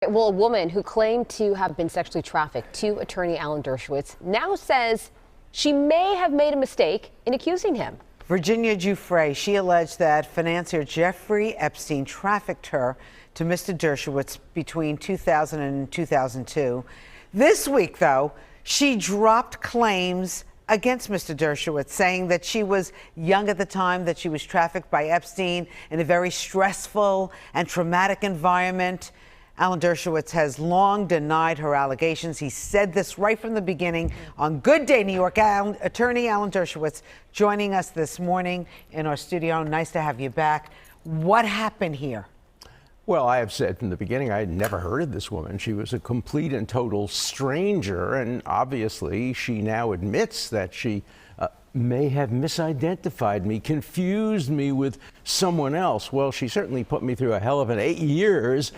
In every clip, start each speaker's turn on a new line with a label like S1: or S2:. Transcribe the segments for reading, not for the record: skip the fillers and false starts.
S1: Well, a woman who claimed to have been sexually trafficked to attorney Alan Dershowitz now says she may have made a mistake in accusing him.
S2: Virginia Giuffre, she alleged that financier Jeffrey Epstein trafficked her to Mr. Dershowitz between 2000 and 2002. This week, though, she dropped claims against Mr. Dershowitz, saying that she was young at the time that she was trafficked by Epstein in a very stressful and traumatic environment. Alan Dershowitz has long denied her allegations. He said this right from the beginning. On Good Day New York, attorney Alan Dershowitz joining us this morning in our studio. Nice to have you back. What happened here?
S3: Well, I have said from the beginning I had never heard of this woman. She was a complete and total stranger, and obviously she now admits that she may have misidentified me, confused me with someone else. Well, she certainly put me through a hell of an 8 years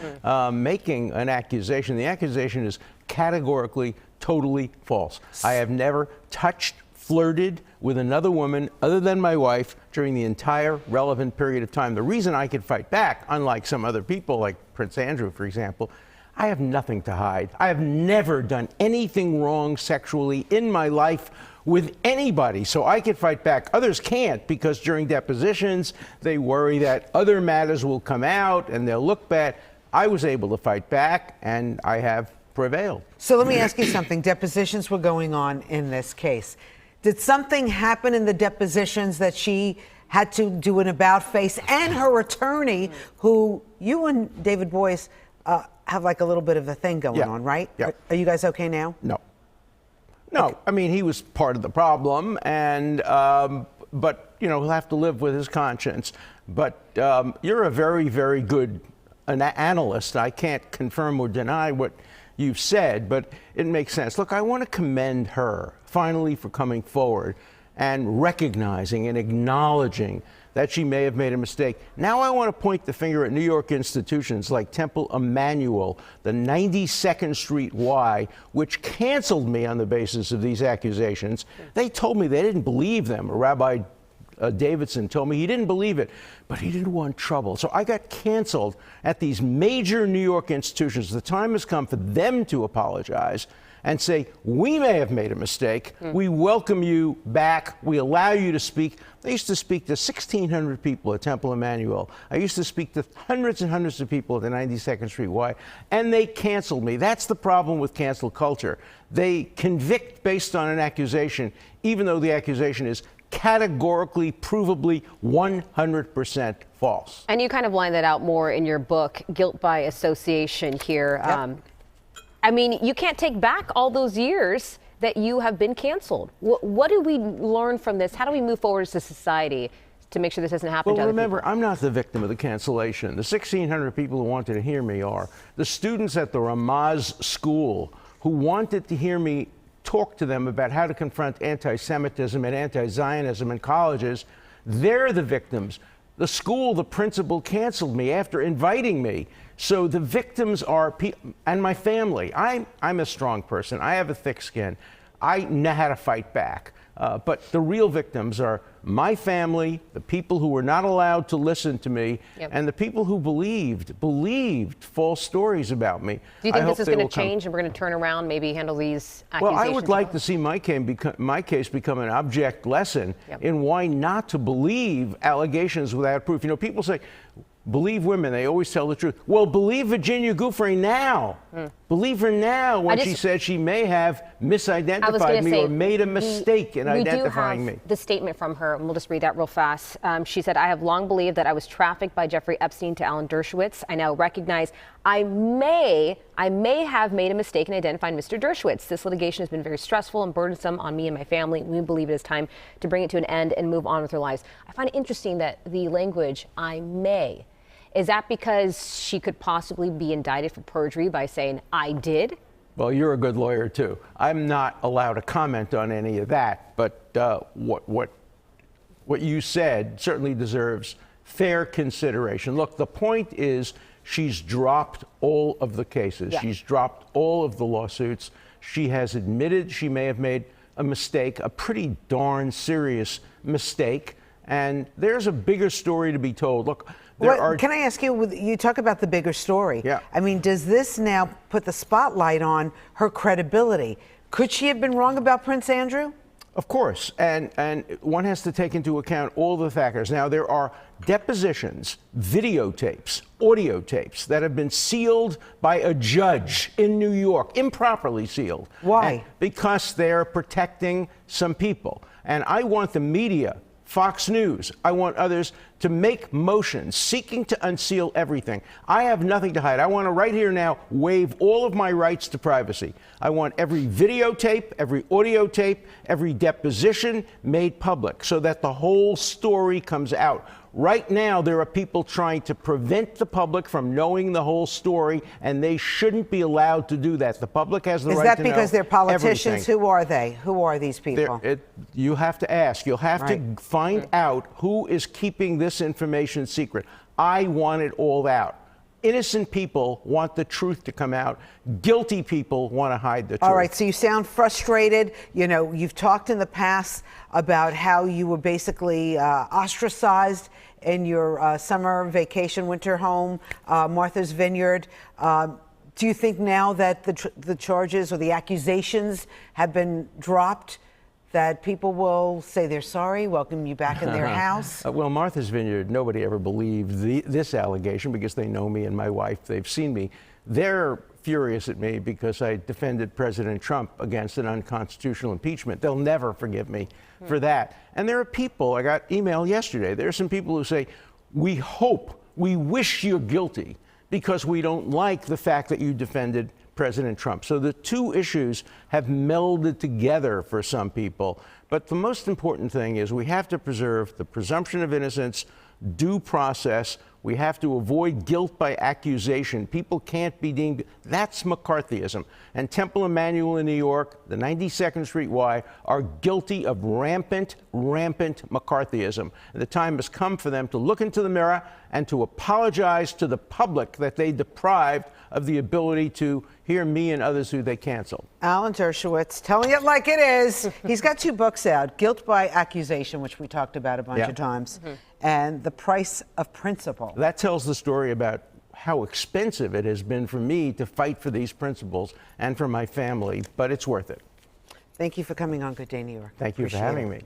S3: making an accusation. The accusation is categorically, totally false. I have never touched, flirted with another woman other than my wife during the entire relevant period of time. The reason I could fight back, unlike some other people like Prince Andrew, for example, I have nothing to hide. I have never done anything wrong sexually in my life with anybody, so I could fight back. Others can't, because during depositions, they worry that other matters will come out and they'll look bad. I was able to fight back, and I have prevailed.
S2: So let me ask you something. Depositions were going on in this case. Did something happen in the depositions that she had to do an about face, and her attorney, who you and David Boyce have like a little bit of a thing going on, right?
S3: Yeah.
S2: Are you guys okay now?
S3: No. No, okay. I mean, he was part of the problem, and but you know, he'll have to live with his conscience. But you're a very, very good analyst. I can't confirm or deny what you've said, but it makes sense. Look, I want to commend her finally for coming forward and recognizing and acknowledging that she may have made a mistake. Now I want to point the finger at New York institutions like Temple Emmanuel, the 92nd Street Y, which canceled me on the basis of these accusations. They told me they didn't believe them. Rabbi Davidson told me he didn't believe it, but he didn't want trouble. So I got canceled at these major New York institutions. The time has come for them to apologize and say, we may have made a mistake. We welcome you back. We allow you to speak. I used to speak to 1,600 people at Temple Emmanuel. I used to speak to hundreds and hundreds of people at the 92nd Street Y, and they canceled me. That's the problem with cancel culture. They convict based on an accusation, even though the accusation is categorically, provably 100% false.
S1: And you kind of line that out more in your book, Guilt by Association here.
S2: Yep.
S1: I mean, you can't take back all those years that you have been canceled. What do we learn from this? How do we move forward as a society to make sure this doesn't happen to other
S3: remember,
S1: people?
S3: I'm not the victim of the cancellation. The 1,600 people who wanted to hear me are. The students at the Ramaz school who wanted to hear me talk to them about how to confront anti-Semitism and anti-Zionism in colleges, they're the victims. The school, the principal canceled me after inviting me. So the victims are and my family. I'm a strong person. I have a thick skin. I know how to fight back. But the real victims are my family, the people who were not allowed to listen to me, and the people who believed false stories about me.
S1: Do you think this is going to change and we're going to turn around, maybe handle these accusations?
S3: Well, I would like to see my case become an object lesson in why not to believe allegations without proof. You know, people say, believe women, they always tell the truth. Well, believe Virginia Giuffre now. Believe her now when she said she may have misidentified me or made a mistake in identifying me.
S1: We do have the statement from her, and we'll just read that real fast. She said, I have long believed that I was trafficked by Jeffrey Epstein to Alan Dershowitz. I now recognize I may have made a mistake in identifying Mr. Dershowitz. This litigation has been very stressful and burdensome on me and my family. We believe it is time to bring it to an end and move on with our lives. I find it interesting that the language, I may. Is that because she could possibly be indicted for perjury by saying, I did?
S3: Well, you're a good lawyer, too. I'm not allowed to comment on any of that, but what you said certainly deserves fair consideration. Look, the point is she's dropped all of the cases. She's dropped all of the lawsuits. She has admitted she may have made a mistake, a pretty darn serious mistake, and there's a bigger story to be told. Look,
S2: Can I ask you, you talk about the bigger story.
S3: Yeah.
S2: I mean, does this now put the spotlight on her credibility? Could she have been wrong about Prince Andrew?
S3: Of course, and one has to take into account all the factors. Now, there are depositions, videotapes, audio tapes that have been sealed by a judge in New York, improperly sealed.
S2: Why?
S3: Because they're protecting some people. And I want the media, Fox News, I want others to make motions seeking to unseal everything. I have nothing to hide. I want to right here now waive all of my rights to privacy. I want every videotape, every audio tape, every deposition made public so that the whole story comes out. Right now, there are people trying to prevent the public from knowing the whole story, and they shouldn't be allowed to do that. The public has the right to know everything.
S2: Is that because they're politicians? Who are they? Who are these people?
S3: You have to ask. You'll have to find out who is keeping this information secret. I want it all out. Innocent people want the truth to come out. Guilty people want to hide the truth.
S2: All right, so you sound frustrated. You know, you've talked in the past about how you were basically ostracized in your summer vacation winter home, Martha's Vineyard. Do you think now that the charges or the accusations have been dropped, that people will say they're sorry, welcome you back in their house?
S3: Well, Martha's Vineyard, nobody ever believed this allegation because they know me and my wife. They've seen me. They're furious at me because I defended President Trump against an unconstitutional impeachment. They'll never forgive me for that. And there are people, I got email yesterday, there are some people who say, we hope, we wish you're guilty because we don't like the fact that you defended President Trump. So the two issues have melded together for some people. But the most important thing is we have to preserve the presumption of innocence, due process. We have to avoid guilt by accusation. People can't be deemed. That's McCarthyism. And Temple Emanuel in New York, the 92nd Street Y, are guilty of rampant McCarthyism. And the time has come for them to look into the mirror and to apologize to the public that they deprived of the ability to hear me and others who they canceled.
S2: Alan Dershowitz, telling it like it is. He's got 2 books out, Guilt by Accusation, which we talked about a bunch of times, and The Price of Principle.
S3: That tells the story about how expensive it has been for me to fight for these principles and for my family, but it's worth it.
S2: Thank you for coming on Good Day New York.
S3: Thank you for having me.